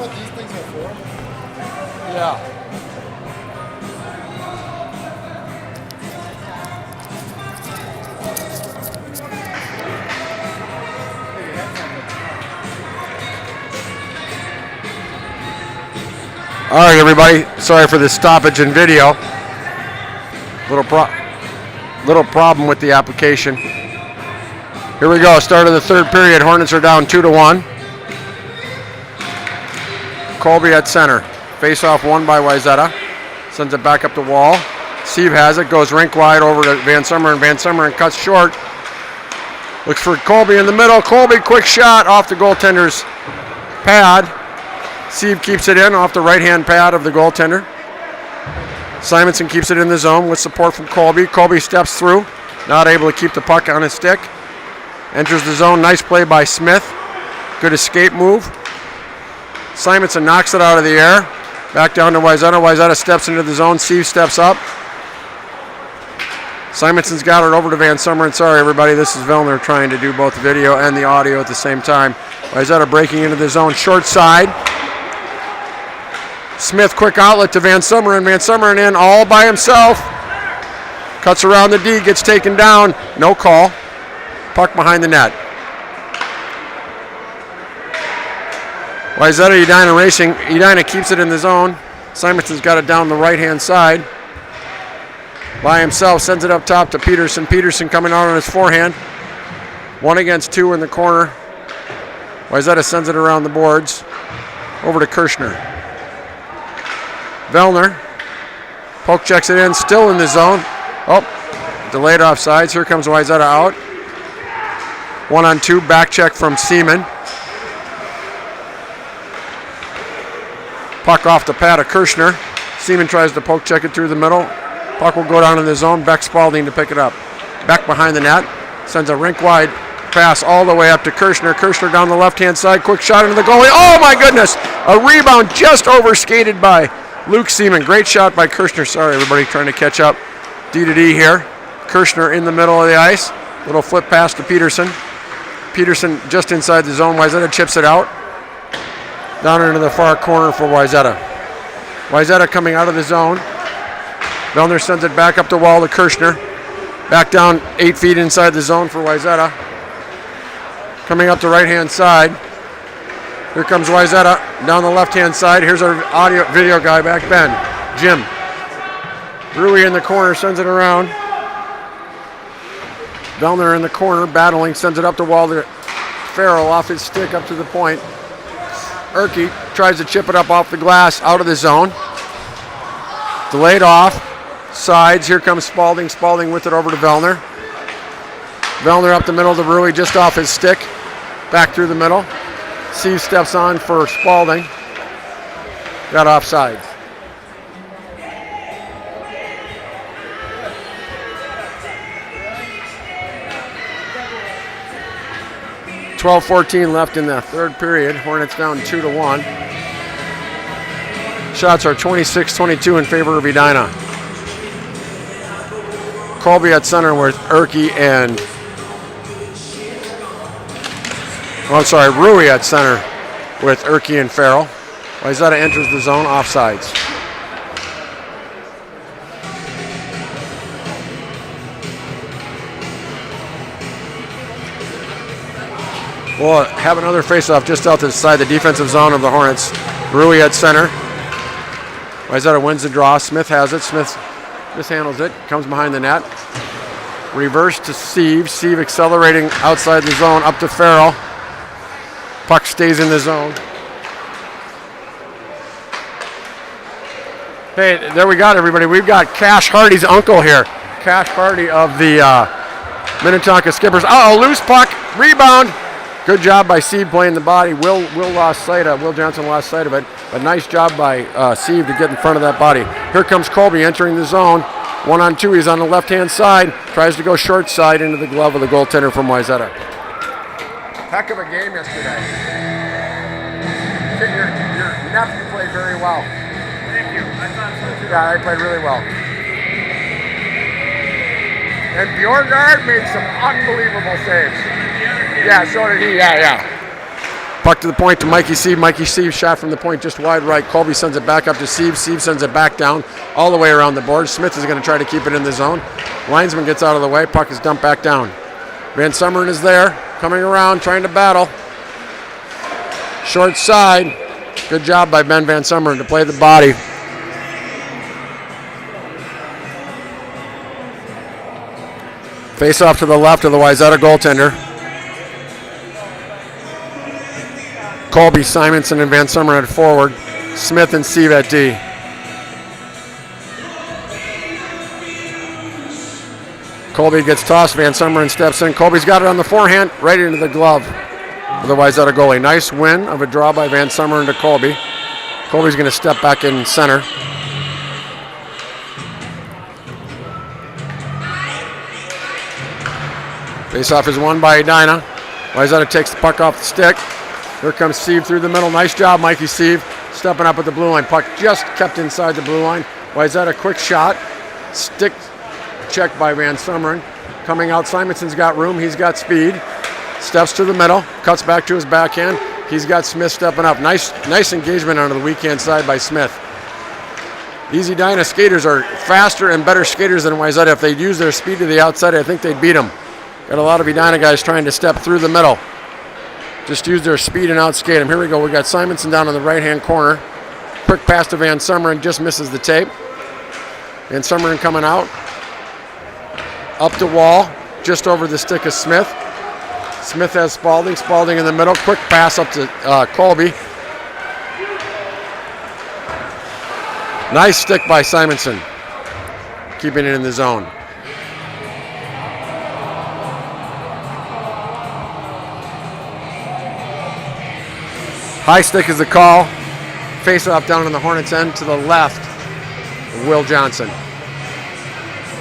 what these things are for? Yeah. All right, everybody. Sorry for the stoppage in video. Little problem with the application. Here we go. Start of the third period. Hornets are down 2-1. Colby at center. Face-off won by Wayzata. Sends it back up the wall. Steve has it. Goes rink wide over to Van Summeren. Van Summeren cuts short. Looks for Colby in the middle. Colby, quick shot off the goaltender's pad. Steve keeps it in off the right-hand pad of the goaltender. Simonson keeps it in the zone with support from Colby. Colby steps through, not able to keep the puck on his stick. Enters the zone. Nice play by Smith. Good escape move. Simonson knocks it out of the air. Back down to Wayzata. Wayzata steps into the zone. Steve steps up. Simonson's got it over to Van Summeren. Sorry, everybody. This is Vellner trying to do both the video and the audio at the same time. Wayzata breaking into the zone. Short side. Smith, quick outlet to Van Summeren. Van Summeren in all by himself. Cuts around the D, gets taken down. No call. Puck behind the net. Wayzata, Edina racing. Edina keeps it in the zone. Simonson's got it down the right-hand side. By himself, sends it up top to Peterson. Peterson coming out on his forehand. 1 against 2 in the corner. Wayzata sends it around the boards. Over to Kirschner. Vellner. Poke checks it in, still in the zone. Oh, delayed offsides. Here comes Wayzata out. 1-on-2, back check from Seaman. Puck off the pad of Kirschner. Seaman tries to poke check it through the middle. Puck will go down in the zone. Beck Spalding to pick it up. Beck behind the net. Sends a rink-wide pass all the way up to Kirschner. Kirschner down the left-hand side. Quick shot into the goalie. Oh, my goodness. A rebound just over-skated by Luke Seaman. Great shot by Kirschner. Sorry, everybody, trying to catch up. D-to-D here. Kirschner in the middle of the ice. Little flip pass to Peterson. Peterson just inside the zone. Wayzata chips it out. Down into the far corner for Wayzata. Wayzata coming out of the zone. Vellner sends it back up the wall to Kirschner. Back down 8 feet inside the zone for Wayzata. Coming up the right-hand side. Here comes Wayzata down the left-hand side. Here's our audio video guy back, Ben. Jim. Rui in the corner, sends it around. Vellner in the corner, battling, sends it up the wall to Farrell off his stick up to the point. Erke tries to chip it up off the glass, out of the zone. Delayed off. Sides, here comes Spalding. Spalding with it over to Vellner. Vellner up the middle to Rui, just off his stick. Back through the middle. Steve steps on for Spalding. Got offsides. .12:14 left in the third period. Hornets down 2-1. Shots are 26-22 in favor of Edina. Colby at center with Erke and Rui at center with Erke and Farrell. Wayzata enters the zone, offsides. We'll have another faceoff just outside the defensive zone of the Hornets. Rui at center. Wayzata wins the draw. Smith has it. Smith mishandles it. Comes behind the net. Reverse to Steve. Steve accelerating outside the zone up to Farrell. Puck stays in the zone. Hey, there we got everybody. We've got Cash Hardy's uncle here. Cash Hardy of the Minnetonka Skippers. Uh-oh, loose puck. Rebound. Good job by Steve playing the body. Will Johnson lost sight of it. But nice job by Steve to get in front of that body. Here comes Colby entering the zone. 1-on-2. He's on the left-hand side. Tries to go short side into the glove of the goaltender from Wayzata. Heck of a game yesterday. Your nephew played very well. Thank you. I thought so too. Yeah, they played really well. And Bjorgard made some unbelievable saves. Yeah, so did he. Yeah. Puck to the point to Mikey Sieve. Mikey Sieve shot from the point just wide right. Colby sends it back up to Sieve. Sieve sends it back down all the way around the board. Smith is going to try to keep it in the zone. Linesman gets out of the way. Puck is dumped back down. Van Summeren is there, coming around, trying to battle. Short side. Good job by Ben Van Summeren to play the body. Face off to the left of the Wayzata goaltender. Colby, Simonson, and Van Summeren at forward. Smith and Sieve at D. Colby gets tossed. Van Summeren steps in. Colby's got it on the forehand, right into the glove of the Wayzata goalie. Nice win of a draw by Van Summeren to Colby. Colby's going to step back in center. Face-off is won by Edina. Wayzata takes the puck off the stick. Here comes Sieve through the middle. Nice job, Mikey Sieve. Stepping up at the blue line. Puck just kept inside the blue line. Wayzata quick shot. Stick check by Van Summeren. Coming out, Simonson's got room. He's got speed. Steps to the middle. Cuts back to his backhand. He's got Smith stepping up. Nice engagement on the weak-hand side by Smith. These Edina skaters are faster and better skaters than Wayzata. If they'd use their speed to the outside, I think they'd beat them. Got a lot of Edina guys trying to step through the middle. Just use their speed and outskate them. Here we go. We got Simonson down in the right-hand corner. Quick pass to Van Summeren. Just misses the tape. Van Summeren coming out. Up the wall. Just over the stick of Smith. Smith has Spalding. Spalding in the middle. Quick pass up to Colby. Nice stick by Simonson. Keeping it in the zone. High stick is the call. Face off down on the Hornets end to the left. Will Johnson.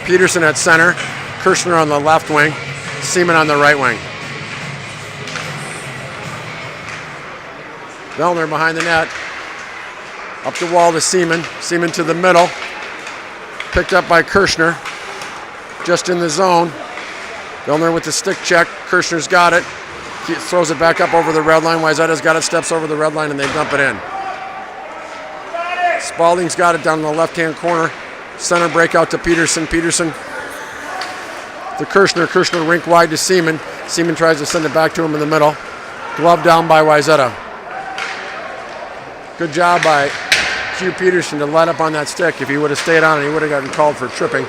Peterson at center. Kirshner on the left wing. Seaman on the right wing. Vellner behind the net. Up the wall to Seaman. Seaman to the middle. Picked up by Kirshner. Just in the zone. Vellner with the stick check. Kirshner's got it. He throws it back up over the red line. Wayzata's got it, steps over the red line, and they dump it in. Spalding's got it down in the left-hand corner. Center breakout to Peterson. Peterson to Kirshner. Kirshner rink wide to Seaman. Seaman tries to send it back to him in the middle. Glove down by Wayzata. Good job by Hugh Peterson to let up on that stick. If he would have stayed on it, he would have gotten called for tripping.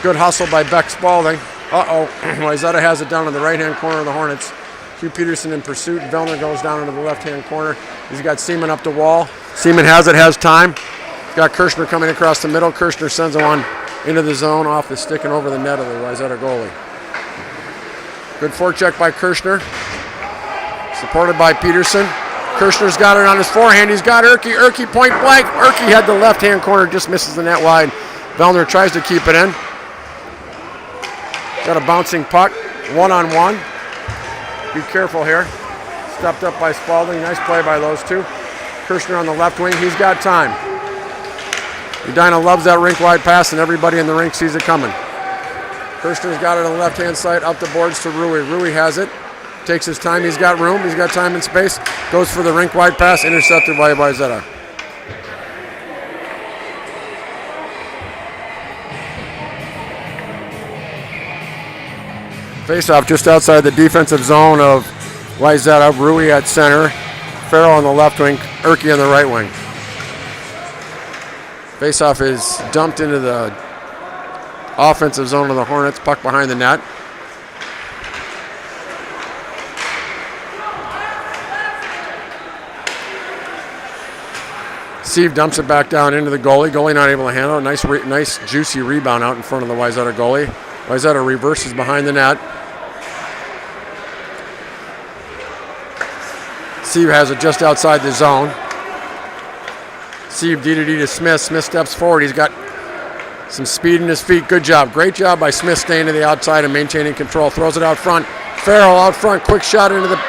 Good hustle by Beck Spalding. Wayzata has it down in the right-hand corner of the Hornets. Hugh Peterson in pursuit. Vellner goes down into the left-hand corner. He's got Seaman up the wall. Seaman has it, has time. He's got Kirshner coming across the middle. Kirshner sends one into the zone off the stick and over the net of the Wayzata goalie. Good forecheck by Kirshner. Supported by Peterson. Kirshner's got it on his forehand. He's got Erke. Erke point blank. Erke had the left-hand corner, just misses the net wide. Vellner tries to keep it in. Got a bouncing puck, one-on-one. Be careful here. Stepped up by Spalding. Nice play by those two. Kirshner on the left wing. He's got time. Edina loves that rink-wide pass, and everybody in the rink sees it coming. Kirshner's got it on the left-hand side, up the boards to Rui. Rui has it. Takes his time. He's got room. He's got time and space. Goes for the rink-wide pass, intercepted by Wayzata. Face-off just outside the defensive zone of Wayzata. Rui at center. Farrell on the left wing. Erke on the right wing. Face-off is dumped into the offensive zone of the Hornets. Puck behind the net. Steve dumps it back down into the goalie. Goalie not able to handle it. Nice juicy rebound out in front of the Wayzata goalie. Wayzata reverses behind the net. Steve has it just outside the zone. Steve D to Smith. Smith steps forward. He's got some speed in his feet. Good job. Great job by Smith staying to the outside and maintaining control. Throws it out front. Farrell out front. Quick shot into the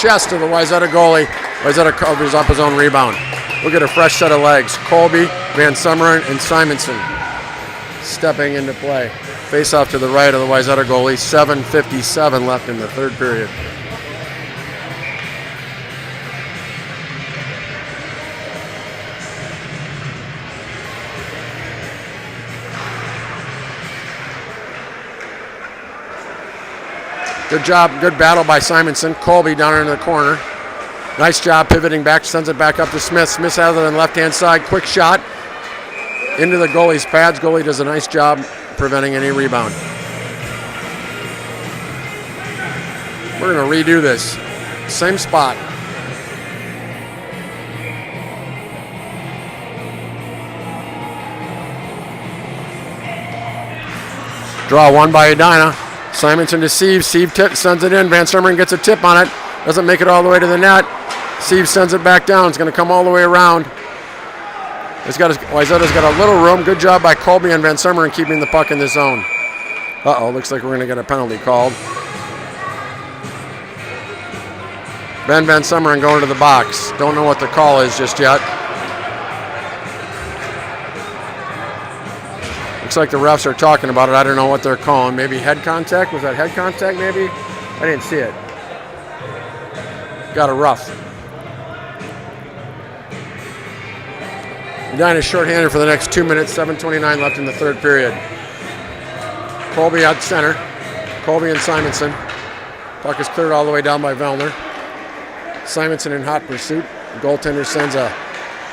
chest of the Wayzata goalie. Wayzata covers up his own rebound. We'll get a fresh set of legs. Colby, Van Summeren, and Simonson stepping into play. Face off to the right of the Wayzata goalie. 7:57 left in the third period. Good job, good battle by Simonson. Colby down in the corner. Nice job pivoting back, sends it back up to Smith. Smith has it on the left-hand side. Quick shot into the goalie's pads. Goalie does a nice job preventing any rebound. We're going to redo this. Same spot. Draw one by Edina. Simonson to Sieve. Sieve sends it in. Van Sermeren gets a tip on it. Doesn't make it all the way to the net. Sieve sends it back down. It's going to come all the way around. Wayzata's got a little room. Good job by Colby and Van Sermeren keeping the puck in the zone. Uh-oh, looks like we're going to get a penalty called. Van Sermeren going to the box. Don't know what the call is just yet. Looks like the refs are talking about it. I don't know what they're calling. Maybe head contact? Was that head contact maybe? I didn't see it. Got a rough. Edina's shorthanded for the next 2 minutes. 7:29 left in the third period. Colby at center. Colby and Simonson. Puck is cleared all the way down by Vellner. Simonson in hot pursuit. The goaltender sends a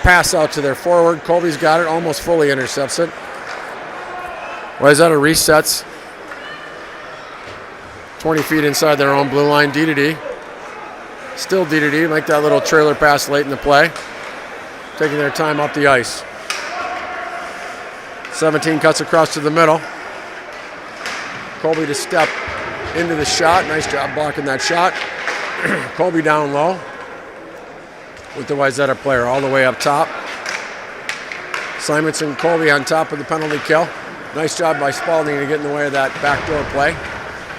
pass out to their forward. Colby's got it. Almost fully intercepts it. Wayzata resets. 20 feet inside their own blue line. D-to-D. Still D-to-D. Like that little trailer pass late in the play. Taking their time up the ice. 17 cuts across to the middle. Colby to step into the shot. Nice job blocking that shot. Colby down low with the Wayzata player all the way up top. Simonson, Colby on top of the penalty kill. Nice job by Spalding to get in the way of that backdoor play.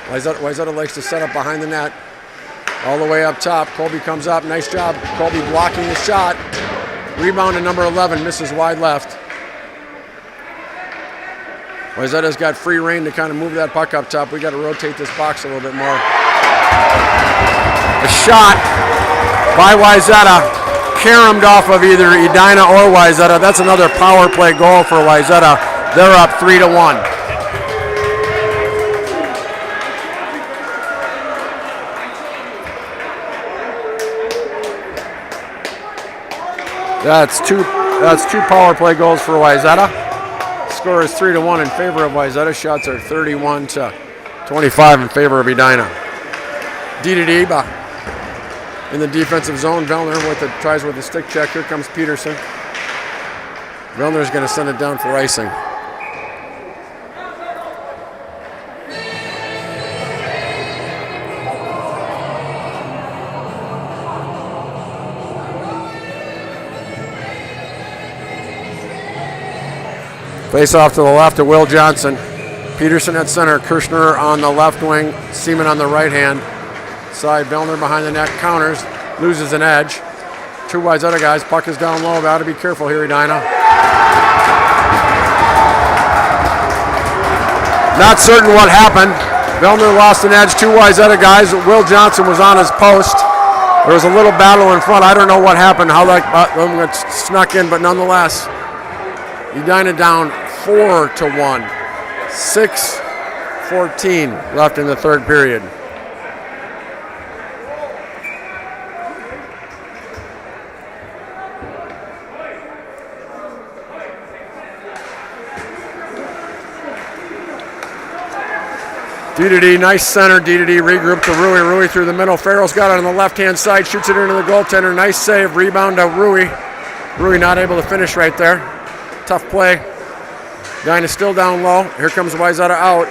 Wayzata likes to set up behind the net. All the way up top. Colby comes up. Nice job. Colby blocking the shot. Rebound to number 11. Misses wide left. Wayzata's got free reign to kind of move that puck up top. We got to rotate this box a little bit more. A shot by Wayzata. Caromed off of either Edina or Wayzata. That's another power play goal for Wayzata. They're up 3-1. That's two power play goals for Wayzata. Score is 3-1 in favor of Wayzata. Shots are 31-25 in favor of Edina. D-to-D in the defensive zone. Vellner tries with the stick check. Here comes Peterson. Vellner's going to send it down for icing. Face off to the left to Will Johnson. Peterson at center. Kirshner on the left wing. Seaman on the right hand side. Vellner behind the net. Counters. Loses an edge. Two Wayzata guys. Puck is down low. Got to be careful here, Edina. Not certain what happened. Vellner lost an edge. Two Wayzata guys. Will Johnson was on his post. There was a little battle in front. I don't know what happened. How that snuck in, but nonetheless, Edina down 4-1. 6:14 left in the third period. D-to-D, nice center. D-to-D regroup to Rui. Rui through the middle. Farrell's got it on the left-hand side. Shoots it into the goaltender. Nice save. Rebound to Rui. Rui not able to finish right there. Tough play. Edina still down low. Here comes Wayzata out.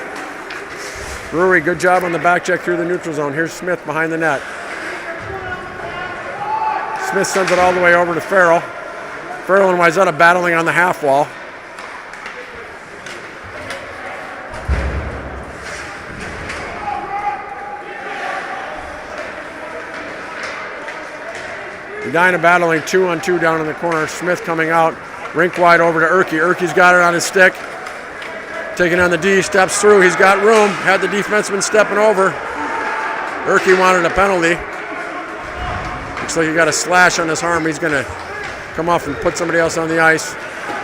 Rui, good job on the back check through the neutral zone. Here's Smith behind the net. Smith sends it all the way over to Farrell. Farrell and Wayzata battling on the half wall. Edina battling 2-on-2 down in the corner. Smith coming out. Rink wide over to Erke. Erke's got it on his stick. Taking on the D, steps through. He's got room. Had the defenseman stepping over. Erke wanted a penalty. Looks like he got a slash on his arm. He's going to come off and put somebody else on the ice.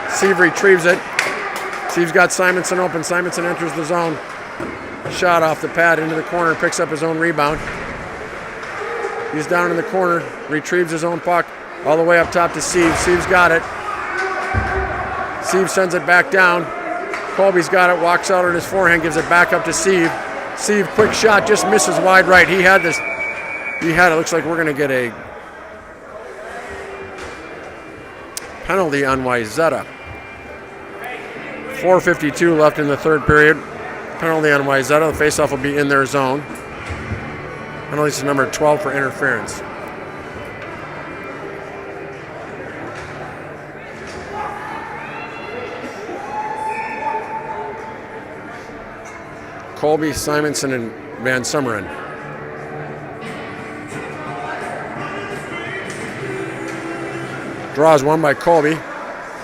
Sieve retrieves it. Sieve's got Simonson open. Simonson enters the zone. Shot off the pad into the corner. Picks up his own rebound. He's down in the corner. Retrieves his own puck. All the way up top to Sieve. Sieve's got it. Sieve sends it back down. Colby's got it. Walks out on his forehand. Gives it back up to Sieve. Sieve, quick shot. Just misses wide right. He had this. He had it. Looks like we're going to get a penalty on Wayzata. 4:52 left in the third period. Penalty on Wayzata. The faceoff will be in their zone. Penalty is number 12 for interference. Colby, Simonson, and Van Summeren. Draws one by Colby.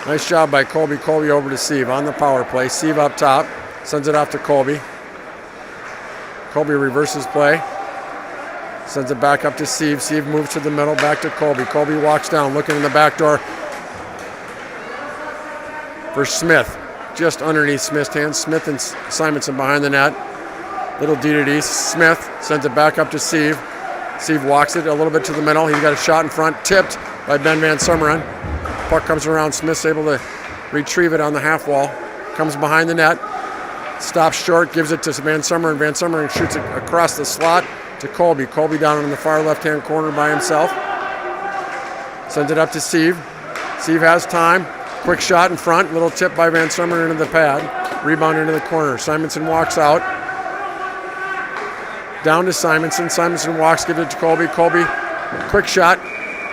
Nice job by Colby. Colby over to Sieve on the power play. Sieve up top. Sends it off to Colby. Colby reverses play. Sends it back up to Sieve. Sieve moves to the middle. Back to Colby. Colby walks down, looking in the back door for Smith. Just underneath Smith's hands. Smith and Simonson behind the net. Little D to D. Smith sends it back up to Sieve. Sieve walks it a little bit to the middle. He's got a shot in front. Tipped by Ben Van Summeren. Puck comes around. Smith's able to retrieve it on the half wall. Comes behind the net. Stops short. Gives it to Van Summeren. Van Summeren shoots it across the slot to Colby. Colby down in the far left-hand corner by himself. Sends it up to Sieve. Sieve has time. Quick shot in front. Little tip by Van Summeren into the pad. Rebound into the corner. Simonson walks out. Down to Simonson. Simonson walks, gives it to Colby. Colby, quick shot.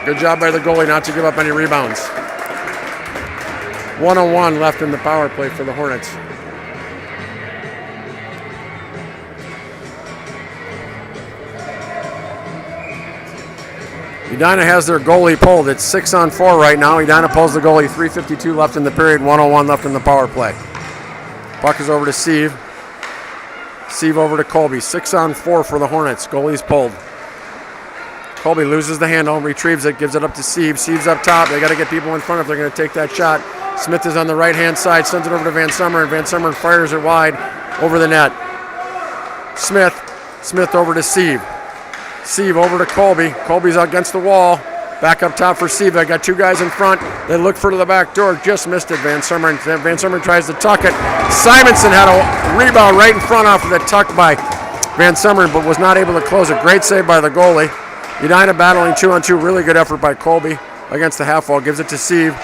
Good job by the goalie not to give up any rebounds. 1:01 left in the power play for the Hornets. Edina has their goalie pulled. It's 6-on-4 right now. Edina pulls the goalie. 3:52 left in the period. 1:01 left in the power play. Puck is over to Sieve. Sieve over to Colby. 6-on-4 for the Hornets. Goalie's pulled. Colby loses the handle, retrieves it, gives it up to Sieve. Sieve's up top. They got to get people in front if they're going to take that shot. Smith is on the right-hand side. Sends it over to Van Summeren. Van Summeren fires it wide over the net. Smith over to Sieve. Sieve over to Colby. Colby's against the wall. Back up top for Sieve. I got two guys in front. They look for the back door. Just missed it. Van Summeren tries to tuck it. Simonson had a rebound right in front off of the tuck by Van Summeren, but was not able to close it. Great save by the goalie. Edina battling 2-on-2. Really good effort by Colby against the half wall. Gives it to Sieve.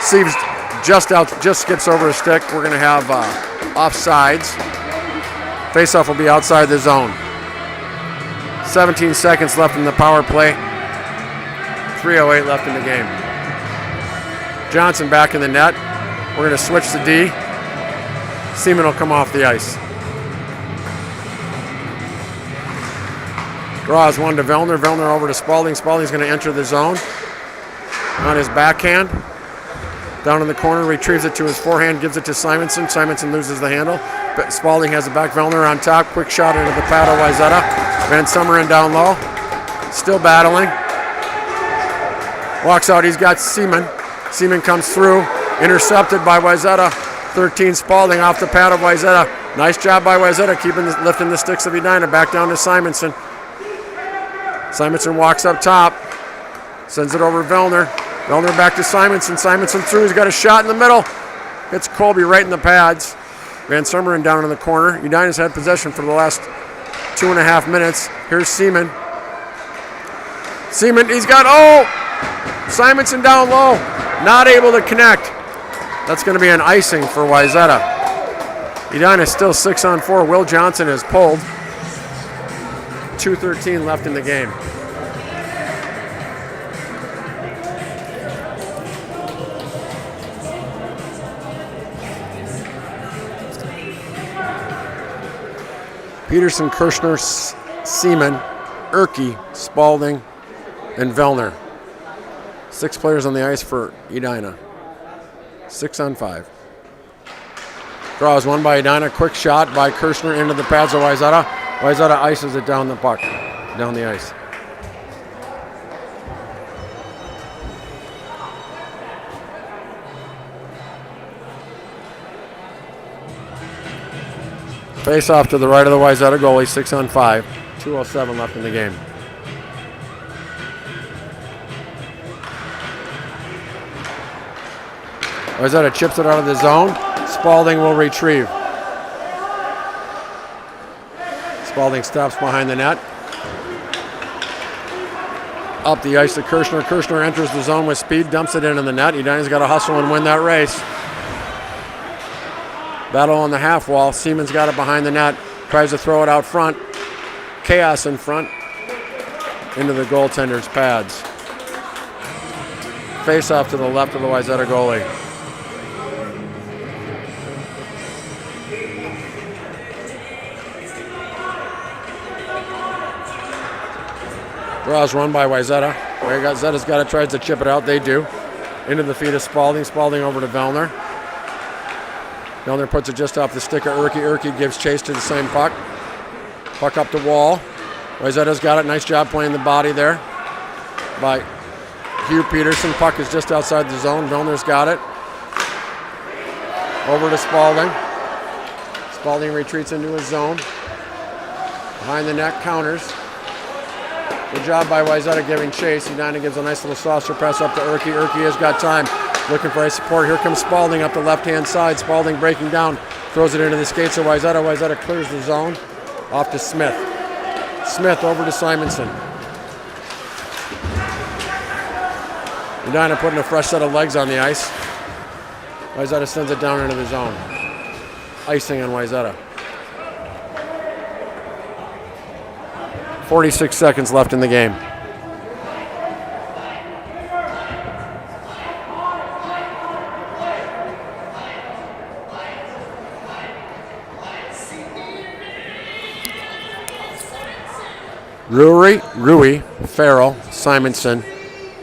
Sieve's just skips over his stick. We're going to have offsides. Faceoff will be outside the zone. 17 seconds left in the power play. 3:08 left in the game. Johnson back in the net. We're going to switch to D. Seaman will come off the ice. Draws one to Vellner. Vellner over to Spalding. Spalding's going to enter the zone on his backhand. Down in the corner, retrieves it to his forehand, gives it to Simonson. Simonson loses the handle. But Spalding has it back. Vellner on top. Quick shot into the pad of Wayzata. Van Summeren down low. Still battling. Walks out. He's got Seaman. Seaman comes through. Intercepted by Wayzata. 13 Spalding off the pad of Wayzata. Nice job by Wayzata lifting the sticks of Edina. Back down to Simonson. Simonson walks up top. Sends it over to Vellner. Vellner back to Simonson. Simonson through. He's got a shot in the middle. Hits Colby right in the pads. Van Summeren down in the corner. Edina's had possession for the last 2.5 minutes. Here's Seaman. Seaman, he's got, Simonson down low. Not able to connect. That's going to be an icing for Wayzata. Edina still 6-on-4. Will Johnson is pulled. 2:13 left in the game. Peterson, Kirshner, Seaman, Erke, Spalding, and Vellner. 6 players on the ice for Edina. 6-on-5. Draws one by Edina. Quick shot by Kirshner into the pads of Wayzata. Wayzata ices it down the puck, down the ice. Face off to the right of the Wayzata goalie, 6-on-5. 2:07 left in the game. Wayzata chips it out of the zone. Spalding will retrieve. Spalding stops behind the net. Up the ice to Kirshner. Kirshner enters the zone with speed, dumps it into the net. Edina's got to hustle and win that race. Battle on the half wall. Seaman's got it behind the net. Tries to throw it out front. Chaos in front. Into the goaltender's pads. Face off to the left of the Wayzata goalie. Draws one by Wayzata. Wayzata's got it, tries to chip it out. They do. Into the feet of Spalding. Spalding over to Vellner. Vellner puts it just off the stick of Urke. Urke gives chase to the same puck. Puck up the wall. Wayzata's got it. Nice job playing the body there by Hugh Peterson. Puck is just outside the zone. Vellner's got it. Over to Spalding. Spalding retreats into his zone. Behind the net, counters. Good job by Wayzata giving chase. Edina gives a nice little saucer press up to Urke. Urke has got time. Looking for a support. Here comes Spalding up the left-hand side. Spalding breaking down. Throws it into the skates of Wayzata. Wayzata clears the zone. Off to Smith. Smith over to Simonson. Edina putting a fresh set of legs on the ice. Wayzata sends it down into the zone. Icing on Wayzata. 46 seconds left in the game. Rui, Farrell, Simonson,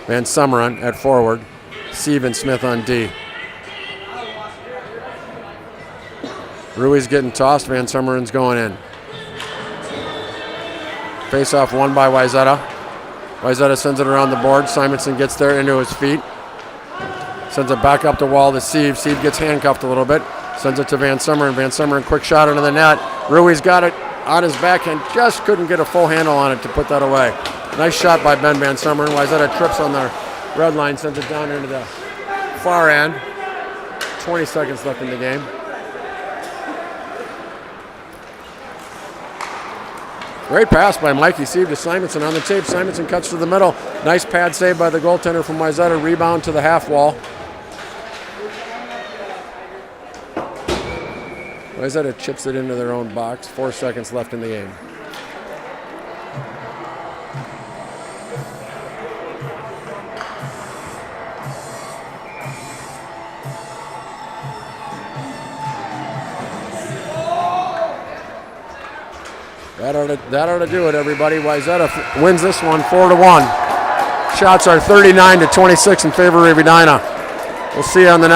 Van Summeren at forward, Stephen Smith on D. Rui's getting tossed, Van Summeren's going in. Face off won by Wayzata. Wayzata sends it around the board. Simonson gets there into his feet. Sends it back up the wall to Sieve. Sieve gets handcuffed a little bit. Sends it to Van Summeren. Van Summeren, quick shot into the net. Rui's got it on his backhand. Just couldn't get a full handle on it to put that away. Nice shot by Ben Van Summeren. Wayzata trips on the red line. Sends it down into the far end. 20 seconds left in the game. Great pass by Mikey Sieve to Simonson on the tape. Simonson cuts to the middle. Nice pad save by the goaltender from Wayzata. Rebound to the half wall. Wayzata chips it into their own box. 4 seconds left in the game. That ought to do it, everybody. Wayzata wins this one 4-1. Shots are 39-26 in favor of Edina. We'll see you on the next.